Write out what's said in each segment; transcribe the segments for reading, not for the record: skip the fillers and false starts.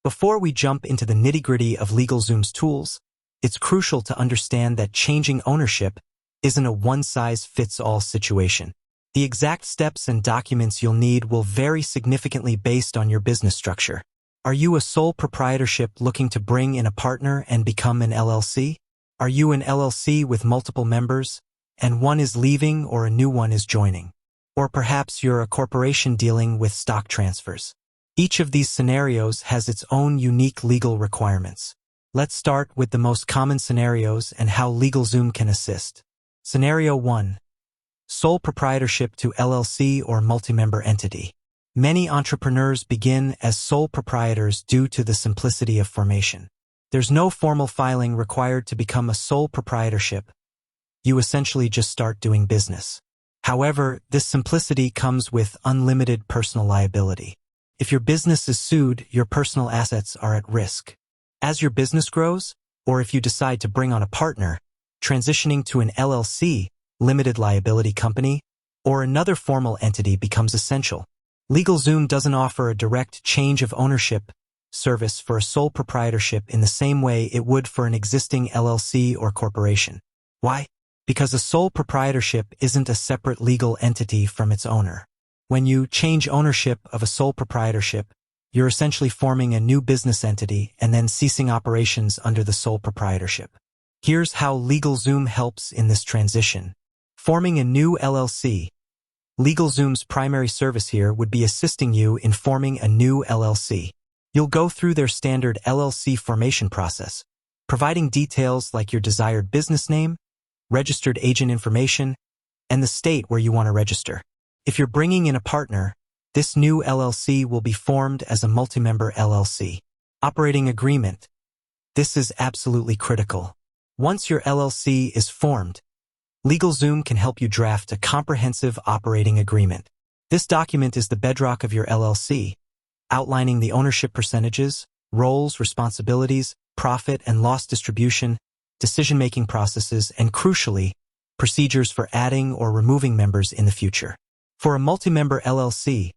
Before we jump into the nitty-gritty of LegalZoom's tools, it's crucial to understand that changing ownership isn't a one-size-fits-all situation. The exact steps and documents you'll need will vary significantly based on your business structure. Are you a sole proprietorship looking to bring in a partner and become an LLC? Are you an LLC with multiple members, and one is leaving or a new one is joining? Or perhaps you're a corporation dealing with stock transfers. Each of these scenarios has its own unique legal requirements. Let's start with the most common scenarios and how LegalZoom can assist. Scenario 1. Sole proprietorship to LLC or multi-member entity. Many entrepreneurs begin as sole proprietors due to the simplicity of formation. There's no formal filing required to become a sole proprietorship. You essentially just start doing business. However, this simplicity comes with unlimited personal liability. If your business is sued, your personal assets are at risk. As your business grows, or if you decide to bring on a partner, transitioning to an LLC, limited liability company, or another formal entity becomes essential. LegalZoom doesn't offer a direct change of ownership service for a sole proprietorship in the same way it would for an existing LLC or corporation. Why? Because a sole proprietorship isn't a separate legal entity from its owner. When you change ownership of a sole proprietorship, you're essentially forming a new business entity and then ceasing operations under the sole proprietorship. Here's how LegalZoom helps in this transition. Forming a new LLC. LegalZoom's primary service here would be assisting you in forming a new LLC. You'll go through their standard LLC formation process, providing details like your desired business name, registered agent information, and the state where you want to register. If you're bringing in a partner, this new LLC will be formed as a multi-member LLC. Operating agreement. This is absolutely critical. Once your LLC is formed, LegalZoom can help you draft a comprehensive operating agreement. This document is the bedrock of your LLC, outlining the ownership percentages, roles, responsibilities, profit and loss distribution, decision-making processes, and crucially, procedures for adding or removing members in the future. For a multi-member LLC,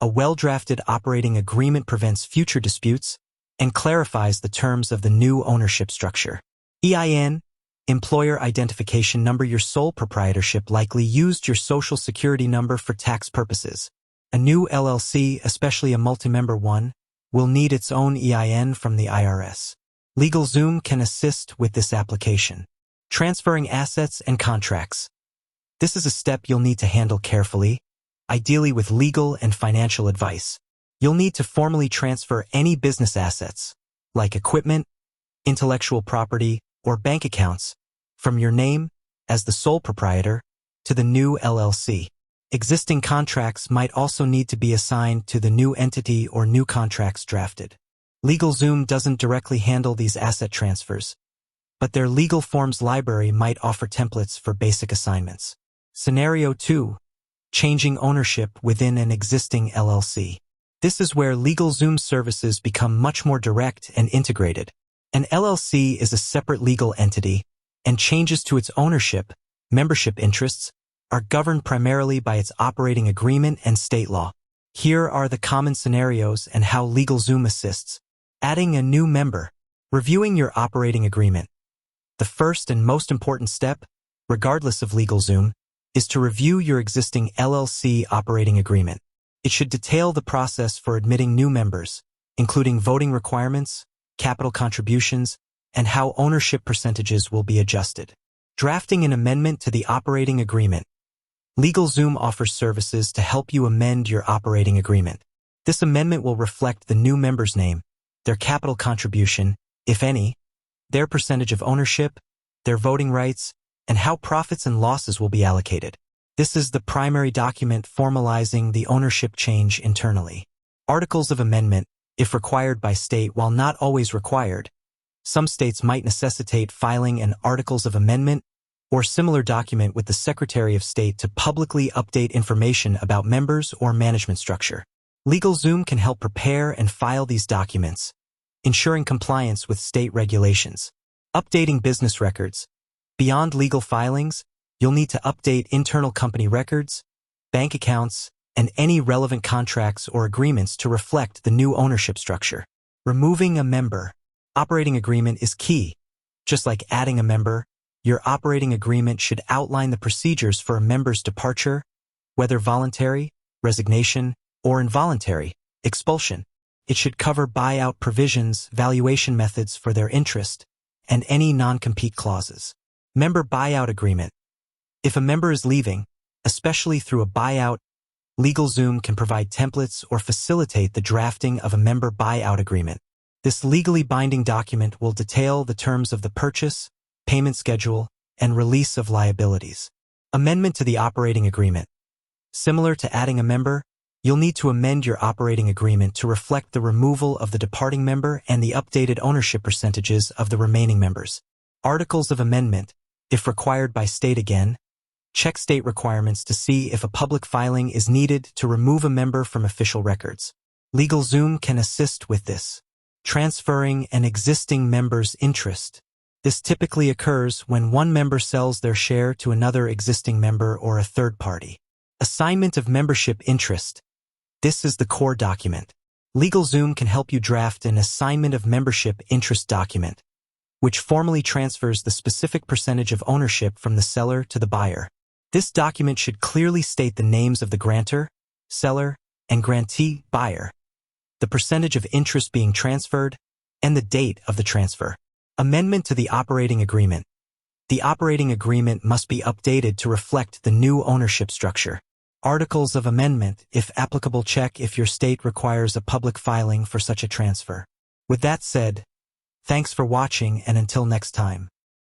a well-drafted operating agreement prevents future disputes and clarifies the terms of the new ownership structure. EIN, Employer Identification Number. Your sole proprietorship likely used your social security number for tax purposes. A new LLC, especially a multi-member one, will need its own EIN from the IRS. LegalZoom can assist with this application. Transferring assets and contracts. This is a step you'll need to handle carefully, ideally with legal and financial advice. You'll need to formally transfer any business assets, like equipment, intellectual property, or bank accounts, from your name, as the sole proprietor, to the new LLC. Existing contracts might also need to be assigned to the new entity or new contracts drafted. LegalZoom doesn't directly handle these asset transfers, but their legal forms library might offer templates for basic assignments. Scenario 2. Changing ownership within an existing LLC. This is where LegalZoom services become much more direct and integrated. An LLC is a separate legal entity, and changes to its ownership, membership interests, are governed primarily by its operating agreement and state law. Here are the common scenarios and how LegalZoom assists. Adding a new member. Reviewing your operating agreement. The first and most important step, regardless of LegalZoom, is to review your existing LLC operating agreement. It should detail the process for admitting new members, including voting requirements, capital contributions, and how ownership percentages will be adjusted. Drafting an amendment to the operating agreement. LegalZoom offers services to help you amend your operating agreement. This amendment will reflect the new member's name, their capital contribution, if any, their percentage of ownership, their voting rights, and how profits and losses will be allocated. This is the primary document formalizing the ownership change internally. Articles of amendment, if required by state. While not always required, some states might necessitate filing an Articles of Amendment or similar document with the Secretary of State to publicly update information about members or management structure. LegalZoom can help prepare and file these documents, ensuring compliance with state regulations. Updating business records. Beyond legal filings, you'll need to update internal company records, bank accounts, and any relevant contracts or agreements to reflect the new ownership structure. Removing a member. Operating agreement is key. Just like adding a member, your operating agreement should outline the procedures for a member's departure, whether voluntary, resignation, or involuntary, expulsion. It should cover buyout provisions, valuation methods for their interest, and any non-compete clauses. Member buyout agreement. If a member is leaving, especially through a buyout, LegalZoom can provide templates or facilitate the drafting of a member buyout agreement. This legally binding document will detail the terms of the purchase, payment schedule, and release of liabilities. Amendment to the operating agreement. Similar to adding a member, you'll need to amend your operating agreement to reflect the removal of the departing member and the updated ownership percentages of the remaining members. Articles of amendment. If required by state again, check state requirements to see if a public filing is needed to remove a member from official records. LegalZoom can assist with this. Transferring an existing member's interest. This typically occurs when one member sells their share to another existing member or a third party. Assignment of membership interest. This is the core document. LegalZoom can help you draft an assignment of membership interest document, which formally transfers the specific percentage of ownership from the seller to the buyer. This document should clearly state the names of the grantor, seller, and grantee buyer, the percentage of interest being transferred, and the date of the transfer. Amendment to the operating agreement. The operating agreement must be updated to reflect the new ownership structure. Articles of amendment, if applicable, check if your state requires a public filing for such a transfer. With that said, thanks for watching, and until next time.